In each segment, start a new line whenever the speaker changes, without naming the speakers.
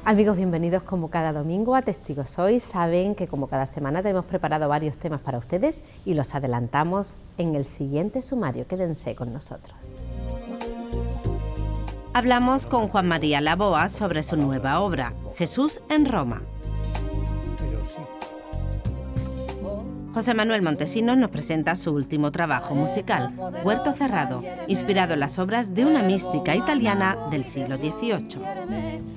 Amigos, bienvenidos como cada domingo a Testigos Hoy. Saben que como cada semana tenemos preparado varios temas para ustedes y los adelantamos en el siguiente sumario. Quédense con nosotros. Hablamos con Juan María Laboa sobre su nueva obra, Jesús en Roma. José Manuel Montesinos nos presenta su último trabajo musical, Huerto Cerrado, inspirado en las obras de una mística italiana del siglo XVIII.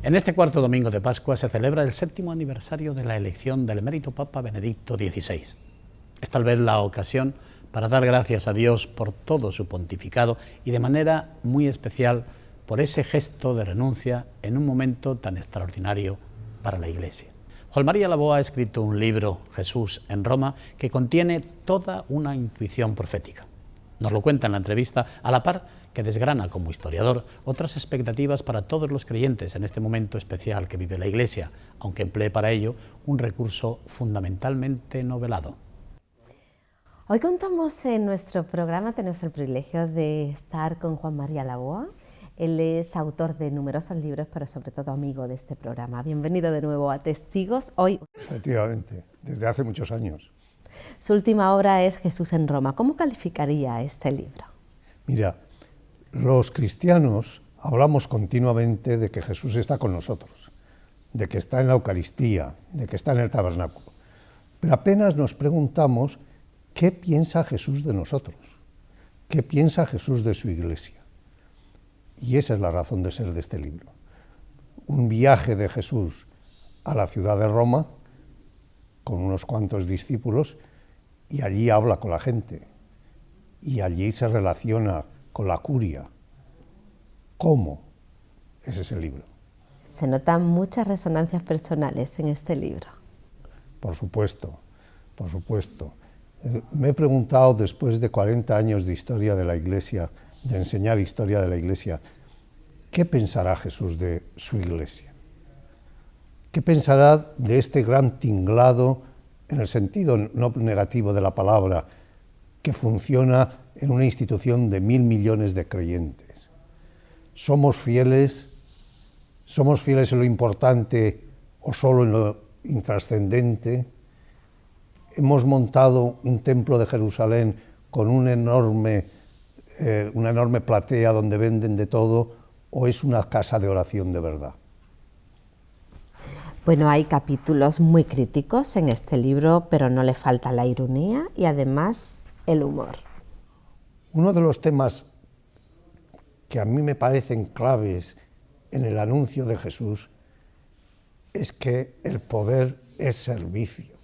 En este cuarto domingo de Pascua se celebra el 7º aniversario de la elección del emérito Papa Benedicto XVI. Es tal vez la ocasión para dar gracias a Dios por todo su pontificado y de manera muy especial por ese gesto de renuncia en un momento tan extraordinario para la Iglesia. Juan María Laboa ha escrito un libro, Jesús en Roma, que contiene toda una intuición profética. Nos lo cuenta en la entrevista, a la par que desgrana como historiador otras expectativas para todos los creyentes en este momento especial que vive la Iglesia, aunque emplee para ello un recurso fundamentalmente novelado.
Hoy contamos en nuestro programa, tenemos el privilegio de estar con Juan María Laboa. Él es autor de numerosos libros, pero sobre todo amigo de este programa. Bienvenido de nuevo a Testigos Hoy.
Efectivamente, desde hace muchos años.
Su última obra es Jesús en Roma. ¿Cómo calificaría este libro?
Mira, los cristianos hablamos continuamente de que Jesús está con nosotros, de que está en la Eucaristía, de que está en el tabernáculo. Pero apenas nos preguntamos qué piensa Jesús de nosotros, qué piensa Jesús de su Iglesia. Y esa es la razón de ser de este libro. Un viaje de Jesús a la ciudad de Roma con unos cuantos discípulos y allí habla con la gente y allí se relaciona con la curia. ¿Cómo? Ese es el libro.
Se notan muchas resonancias personales en este libro.
Por supuesto, por supuesto. Me he preguntado, después de 40 años de historia de la Iglesia, de enseñar historia de la Iglesia, ¿qué pensará Jesús de su Iglesia? ¿Qué pensará de este gran tinglado, en el sentido no negativo de la palabra, que funciona en una institución de 1.000 millones de creyentes? ¿Somos fieles en lo importante o solo en lo intrascendente? ¿Hemos montado un templo de Jerusalén con una enorme platea donde venden de todo, o es una casa de oración de verdad?
Bueno, hay capítulos muy críticos en este libro, pero no le falta la ironía y además el humor.
Uno de los temas que a mí me parecen claves en el anuncio de Jesús es que el poder es servicio.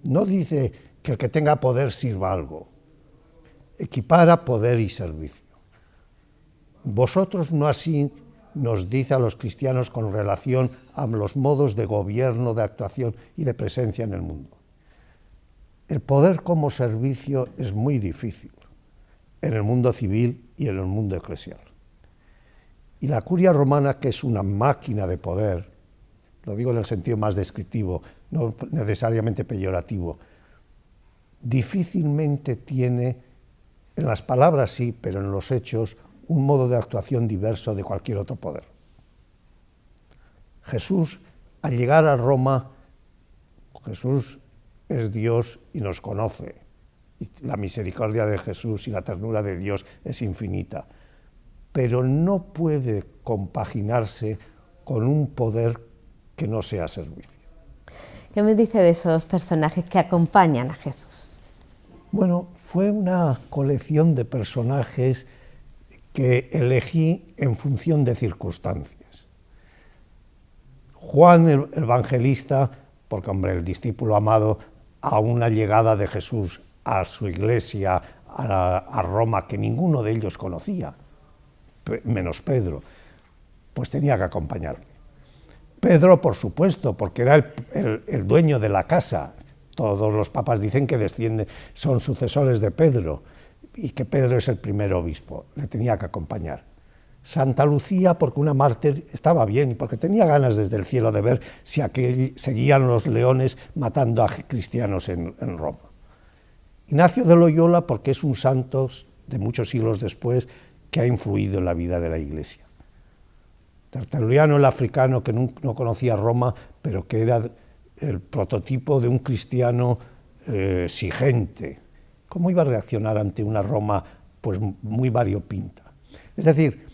No dice que el que tenga poder sirva algo, equipara poder y servicio. Vosotros no así, nos dice a los cristianos con relación a los modos de gobierno, de actuación y de presencia en el mundo. El poder como servicio es muy difícil en el mundo civil y en el mundo eclesial. Y la curia romana, que es una máquina de poder, lo digo en el sentido más descriptivo, no necesariamente peyorativo, difícilmente tiene, en las palabras sí, pero en los hechos, un modo de actuación diverso de cualquier otro poder. Jesús, al llegar a Roma, Jesús es Dios y nos conoce. Y la misericordia de Jesús y la ternura de Dios es infinita. Pero no puede compaginarse con un poder que no sea servicio.
¿Qué me dice de esos personajes que acompañan a Jesús?
Bueno, fue una colección de personajes que elegí en función de circunstancias. Juan el evangelista, porque hombre, el discípulo amado a una llegada de Jesús a su iglesia, a Roma, que ninguno de ellos conocía, menos Pedro, pues tenía que acompañarle. Pedro, por supuesto, porque era el dueño de la casa. Todos los papas dicen que son sucesores de Pedro, y que Pedro es el primer obispo, le tenía que acompañar. Santa Lucía, porque una mártir estaba bien, porque tenía ganas desde el cielo de ver si seguían los leones matando a cristianos en Roma. Ignacio de Loyola, porque es un santo de muchos siglos después, que que ha influido en la vida de la Iglesia. Tertuliano, el africano que no conocía Roma, pero que era el prototipo de un cristiano exigente. ¿Cómo iba a reaccionar ante una Roma pues muy variopinta? Es decir,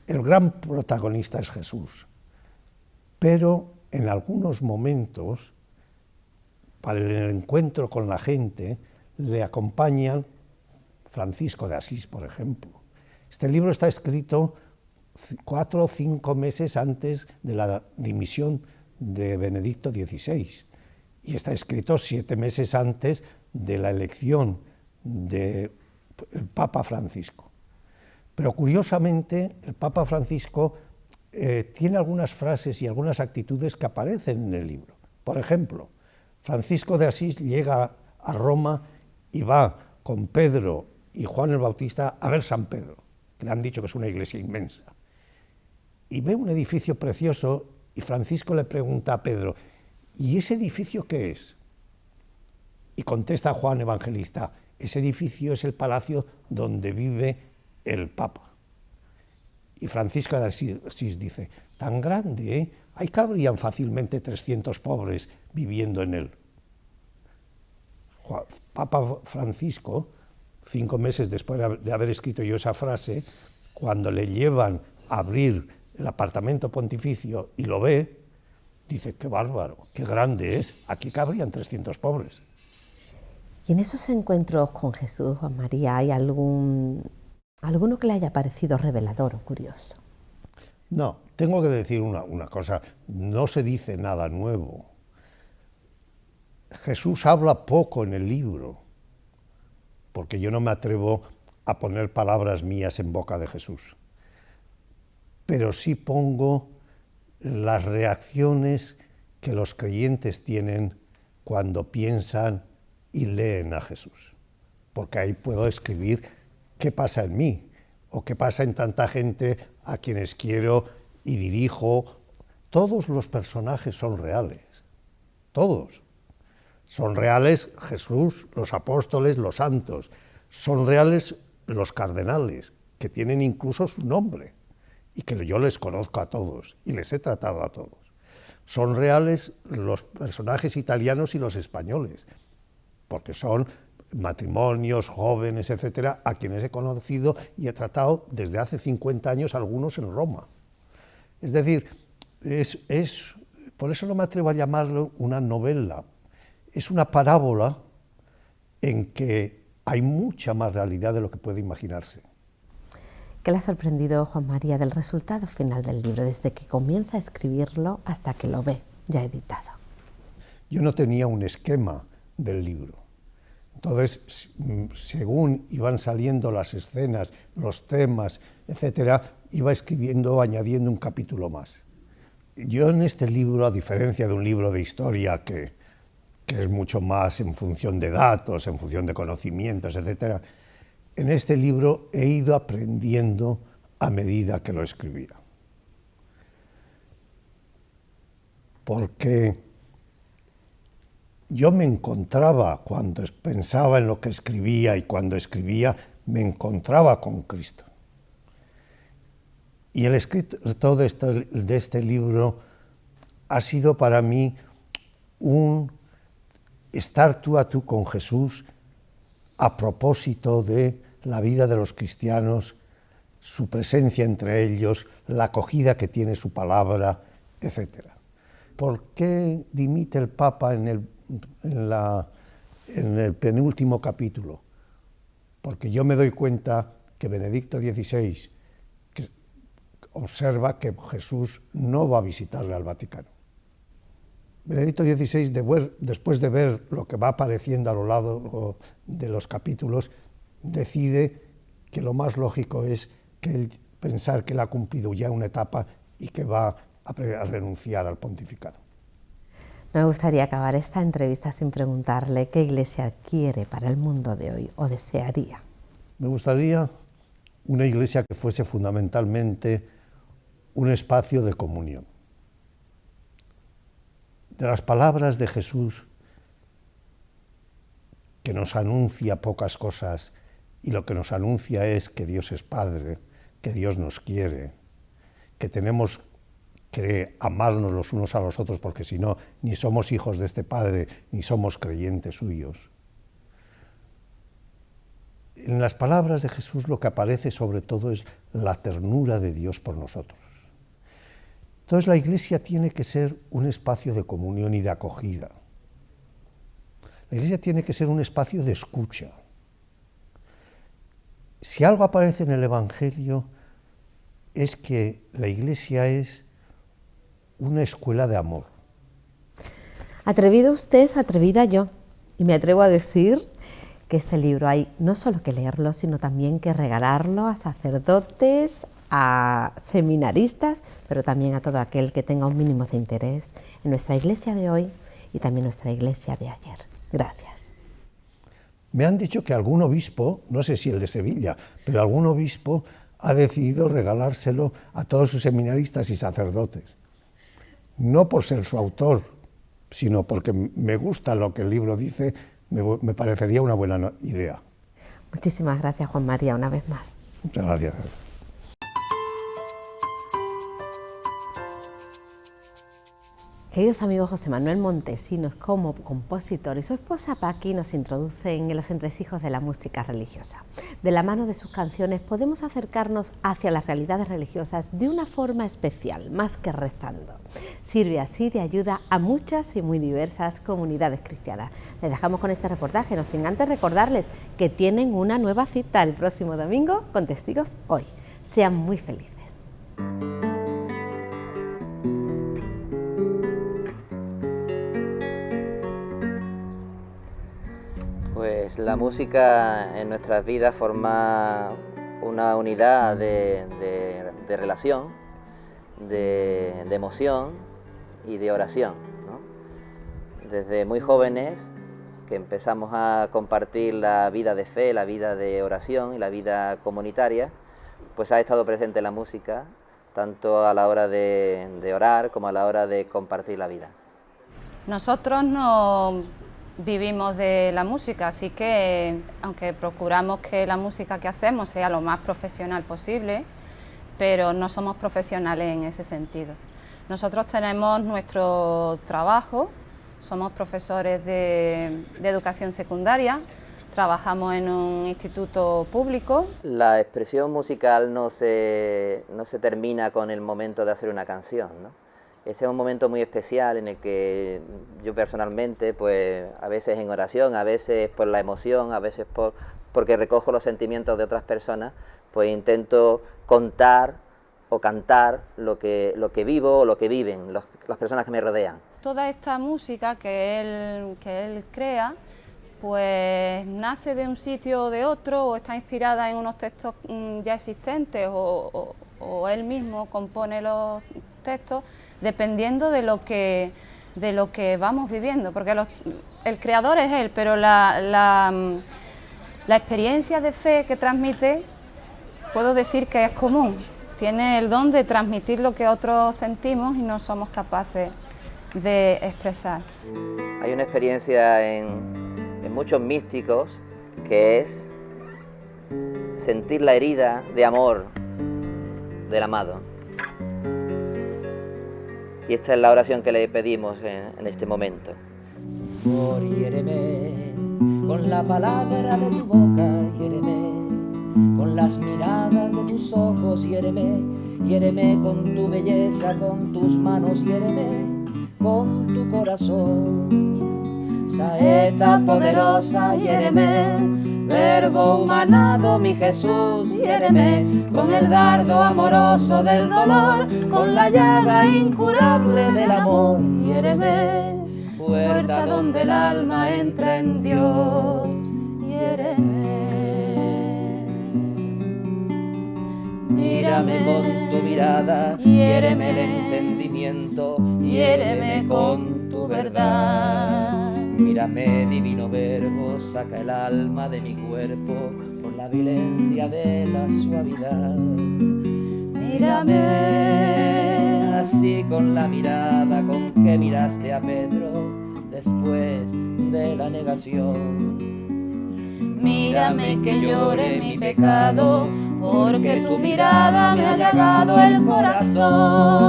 el gran protagonista es Jesús, pero en algunos momentos, para el encuentro con la gente, le acompañan Francisco de Asís, por ejemplo. Este libro está escrito 4 o 5 meses antes de la dimisión de Benedicto XVI y está escrito 7 meses antes de la elección del Papa Francisco. Pero curiosamente, el Papa Francisco tiene algunas frases y algunas actitudes que aparecen en el libro. Por ejemplo, Francisco de Asís llega a Roma y va con Pedro y Juan el Bautista a ver San Pedro, que le han dicho que es una iglesia inmensa. Y ve un edificio precioso y Francisco le pregunta a Pedro, ¿y ese edificio qué es? Y contesta Juan Evangelista, ese edificio es el palacio donde vive el Papa. Y Francisco de Asís dice, tan grande, ¿eh? Ahí cabrían fácilmente 300 pobres viviendo en él. Papa Francisco, 5 meses después de haber escrito yo esa frase, cuando le llevan a abrir el apartamento pontificio y lo ve, dice, qué bárbaro, qué grande es, aquí cabrían 300 pobres.
Y en esos encuentros con Jesús, Juan María, ¿hay alguno que le haya parecido revelador o curioso?
No, tengo que decir una cosa, no se dice nada nuevo. Jesús habla poco en el libro, porque yo no me atrevo a poner palabras mías en boca de Jesús. Pero sí pongo las reacciones que los creyentes tienen cuando piensan y leen a Jesús. Porque ahí puedo escribir qué pasa en mí, o qué pasa en tanta gente a quienes quiero y dirijo. Todos los personajes son reales, todos. Son reales Jesús, los apóstoles, los santos. Son reales los cardenales, que tienen incluso su nombre, y que yo les conozco a todos, y les he tratado a todos. Son reales los personajes italianos y los españoles, porque son matrimonios, jóvenes, etcétera, a quienes he conocido y he tratado desde hace 50 años algunos en Roma. Es decir, por eso no me atrevo a llamarlo una novela, es una parábola en que hay mucha más realidad de lo que puede imaginarse.
¿Qué le ha sorprendido, Juan María, del resultado final del libro, desde que comienza a escribirlo hasta que lo ve ya editado?
Yo no tenía un esquema del libro. Entonces, según iban saliendo las escenas, los temas, etcétera, iba escribiendo, añadiendo un capítulo más. Yo en este libro, a diferencia de un libro de historia que es mucho más en función de datos, en función de conocimientos, etcétera, en este libro he ido aprendiendo a medida que lo escribía. Porque yo me encontraba, cuando pensaba en lo que escribía y cuando escribía, me encontraba con Cristo. Y el escrito de este libro ha sido para mí un estar tú a tú con Jesús a propósito de la vida de los cristianos, su presencia entre ellos, la acogida que tiene su palabra, etc. ¿Por qué dimite el Papa en el penúltimo capítulo? Porque yo me doy cuenta que Benedicto XVI observa que Jesús no va a visitarle al Vaticano. Benedicto XVI, después de ver lo que va apareciendo a lo largo de los capítulos, decide que lo más lógico es que él pensar que él ha cumplido ya una etapa y que va a renunciar al pontificado.
Me gustaría acabar esta entrevista sin preguntarle qué iglesia quiere para el mundo de hoy o desearía.
Me gustaría una iglesia que fuese fundamentalmente un espacio de comunión. De las palabras de Jesús, que nos anuncia pocas cosas y lo que nos anuncia es que Dios es Padre, que Dios nos quiere, que tenemos que amarnos los unos a los otros, porque si no, ni somos hijos de este Padre, ni somos creyentes suyos. En las palabras de Jesús lo que aparece sobre todo es la ternura de Dios por nosotros. Entonces la Iglesia tiene que ser un espacio de comunión y de acogida. La Iglesia tiene que ser un espacio de escucha. Si algo aparece en el Evangelio es que la Iglesia es una escuela de amor.
Atrevido usted, atrevida yo. Y me atrevo a decir que este libro hay no solo que leerlo, sino también que regalarlo a sacerdotes, a seminaristas, pero también a todo aquel que tenga un mínimo de interés en nuestra Iglesia de hoy y también nuestra Iglesia de ayer. Gracias.
Me han dicho que algún obispo, no sé si el de Sevilla, pero algún obispo ha decidido regalárselo a todos sus seminaristas y sacerdotes. No por ser su autor, sino porque me gusta lo que el libro dice, me parecería una buena idea.
Muchísimas gracias, Juan María, una vez más.
Muchas gracias.
Queridos amigos, José Manuel Montesinos, como compositor, y su esposa Paqui nos introducen en los entresijos de la música religiosa. De la mano de sus canciones podemos acercarnos hacia las realidades religiosas de una forma especial, más que rezando. Sirve así de ayuda a muchas y muy diversas comunidades cristianas. Les dejamos con este reportaje, no sin antes recordarles que tienen una nueva cita el próximo domingo con Testigos Hoy. Sean muy felices.
Pues la música en nuestras vidas forma una unidad de relación, de emoción y de oración, ¿no? Desde muy jóvenes que empezamos a compartir la vida de fe, la vida de oración y la vida comunitaria, pues ha estado presente la música, tanto a la hora de orar como a la hora de compartir la vida.
Nosotros no vivimos de la música, así que aunque procuramos que la música que hacemos sea lo más profesional posible, pero no somos profesionales en ese sentido. Nosotros tenemos nuestro trabajo, somos profesores de educación secundaria, trabajamos en un instituto público.
La expresión musical no se termina con el momento de hacer una canción, ¿no? Ese es un momento muy especial en el que yo personalmente, pues a veces en oración, a veces por la emoción, a veces porque recojo los sentimientos de otras personas, pues intento contar o cantar lo que vivo o lo que viven las personas que me rodean.
Toda esta música que él crea, pues nace de un sitio o de otro, o está inspirada en unos textos ya existentes, o él mismo compone los textos, dependiendo de lo que vamos viviendo, porque el creador es él, pero la experiencia de fe que transmite, puedo decir que es común, tiene el don de transmitir lo que otros sentimos y no somos capaces de expresar.
Hay una experiencia en muchos místicos que es sentir la herida de amor del amado. Y esta es la oración que le pedimos en este momento.
Señor, hiéreme con la palabra de tu boca, hiéreme con las miradas de tus ojos, hiéreme con tu belleza, con tus manos, hiéreme con tu corazón. Saeta poderosa, hiéreme, Verbo humanado, mi Jesús, hiéreme con el dardo amoroso del dolor, con la llaga incurable del amor, hiéreme, puerta donde el alma entra en Dios, hiéreme. Mírame con tu mirada, hiéreme el entendimiento, hiéreme con tu verdad. Mírame, divino verbo, saca el alma de mi cuerpo por la violencia de la suavidad. Mírame así con la mirada con que miraste a Pedro después de la negación.
mírame que llore mi pecado, porque tu mirada me ha llegado el corazón.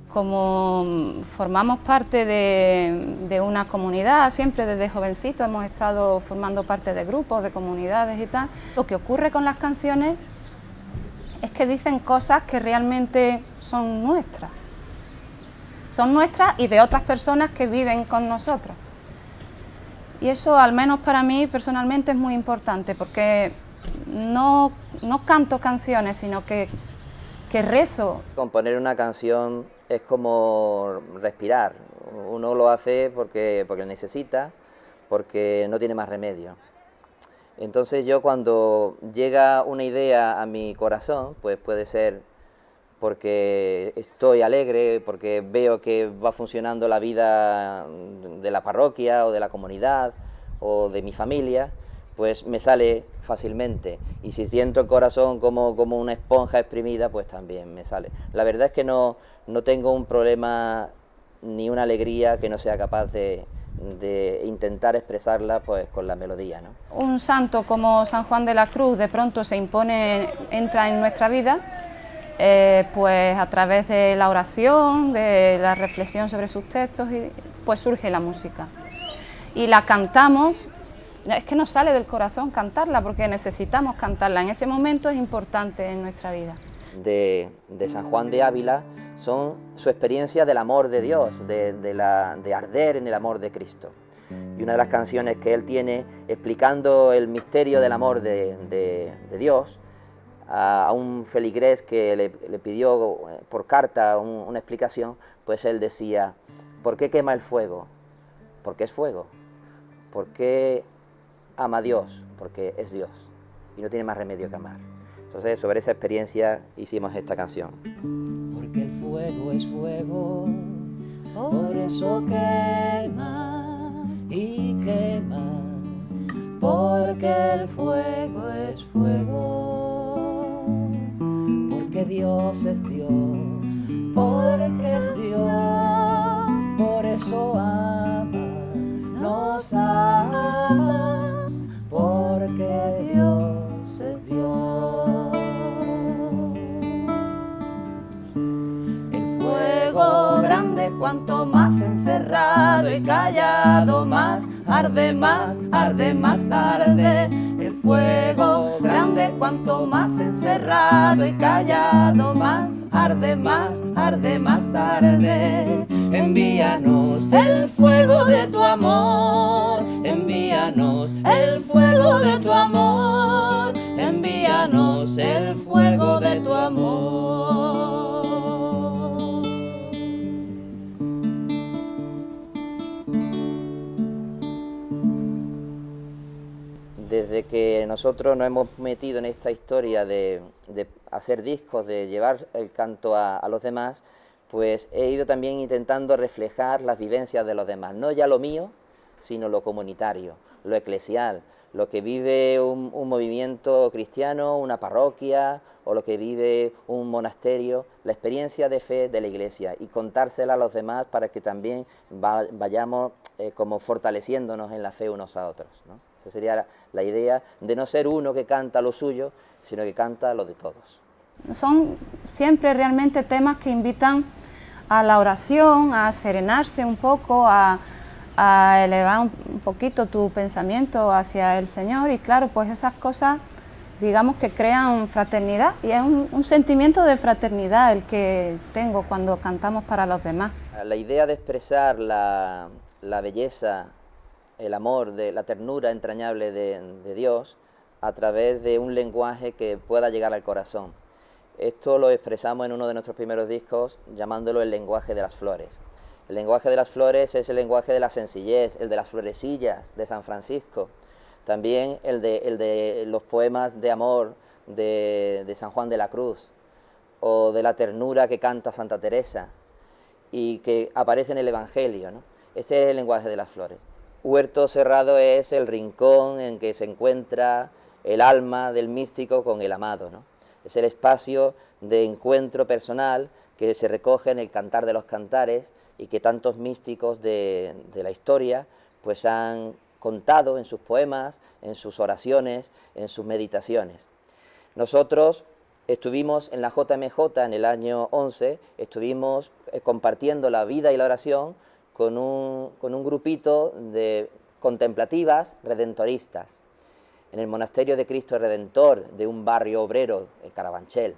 Como formamos parte de una comunidad, siempre desde jovencito hemos estado formando parte de grupos, de comunidades y tal, lo que ocurre con las canciones es que dicen cosas que realmente son nuestras y de otras personas que viven con nosotros. Y eso, al menos para mí personalmente, es muy importante, porque no canto canciones, sino que rezo.
Componer una canción es como respirar. Uno lo hace porque necesita, porque no tiene más remedio. Entonces yo, cuando llega una idea a mi corazón, pues puede ser porque estoy alegre, porque veo que va funcionando la vida de la parroquia o de la comunidad o de mi familia, pues me sale fácilmente. Y si siento el corazón como una esponja exprimida, pues también me sale. La verdad es que no tengo un problema ni una alegría que no sea capaz de intentar expresarla pues con la melodía, ¿no?
Un santo como San Juan de la Cruz de pronto se impone, entra en nuestra vida, pues a través de la oración, de la reflexión sobre sus textos, pues surge la música. Y la cantamos. Es que nos sale del corazón cantarla, porque necesitamos cantarla. En ese momento es importante en nuestra vida.
De San Juan de Ávila son su experiencia del amor de Dios, de arder en el amor de Cristo. Y una de las canciones que él tiene explicando el misterio del amor de Dios a un feligrés que le pidió por carta una explicación, pues él decía: ¿por qué quema el fuego? Porque es fuego. ¿Por qué ama a Dios? Porque es Dios y no tiene más remedio que amar. Entonces, sobre esa experiencia hicimos esta canción.
Porque el fuego es fuego, por eso quema y quema. Porque el fuego es fuego, porque Dios es Dios, porque es Dios, por eso ama, nos ama, porque Dios es Dios. El fuego grande, cuanto más encerrado y callado, más arde, más arde, más arde. El fuego grande, cuanto más encerrado y callado, más arde, más arde, más arde. Envíanos el fuego de tu amor, envíanos el fuego de tu amor, envíanos el fuego de tu amor.
Desde que nosotros nos hemos metido en esta historia de hacer discos, de llevar el canto a los demás, pues he ido también intentando reflejar las vivencias de los demás, no ya lo mío, sino lo comunitario, lo eclesial, lo que vive un movimiento cristiano, una parroquia, o lo que vive un monasterio, la experiencia de fe de la Iglesia, y contársela a los demás para que también vayamos como fortaleciéndonos en la fe unos a otros, ¿no? Esa sería la idea de no ser uno que canta lo suyo, sino que canta lo de todos.
Son siempre realmente temas que invitan a la oración, a serenarse un poco, a elevar un poquito tu pensamiento hacia el Señor, y claro, pues esas cosas, digamos, que crean fraternidad, y es un sentimiento de fraternidad el que tengo cuando cantamos para los demás.
La idea de expresar la belleza, el amor, la ternura entrañable de Dios a través de un lenguaje que pueda llegar al corazón. Esto lo expresamos en uno de nuestros primeros discos, llamándolo el lenguaje de las flores. El lenguaje de las flores es el lenguaje de la sencillez, el de las florecillas de San Francisco, también el de los poemas de amor de San Juan de la Cruz, o de la ternura que canta Santa Teresa y que aparece en el Evangelio, ¿no? Ese es el lenguaje de las flores. Huerto cerrado es el rincón en que se encuentra el alma del místico con el amado, ¿no? Es el espacio de encuentro personal que se recoge en el Cantar de los Cantares y que tantos místicos de la historia pues han contado en sus poemas, en sus oraciones, en sus meditaciones. Nosotros estuvimos en la JMJ en el año 11, estuvimos compartiendo la vida y la oración con un grupito de contemplativas redentoristas en el Monasterio de Cristo Redentor de un barrio obrero, Carabanchel.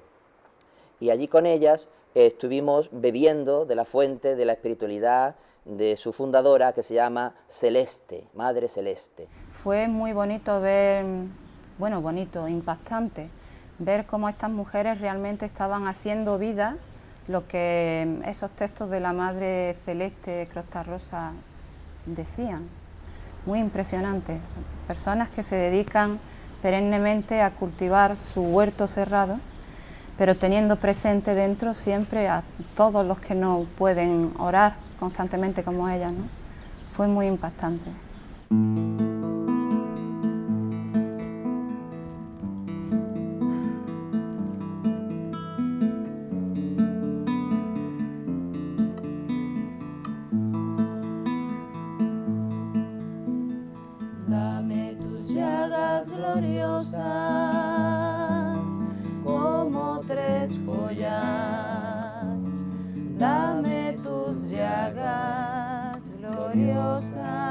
Y allí con ellas estuvimos bebiendo de la fuente de la espiritualidad de su fundadora, que se llama Celeste, Madre Celeste.
Fue muy bonito ver, impactante, ver cómo estas mujeres realmente estaban haciendo vida lo que esos textos de la Madre Celeste Crostarosa decían. Muy impresionante. Personas que se dedican perennemente a cultivar su huerto cerrado, pero teniendo presente dentro siempre a todos los que no pueden orar constantemente como ellas, ¿no? Fue muy impactante.
Dame tus llagas gloriosas como tres joyas. Dame tus llagas gloriosas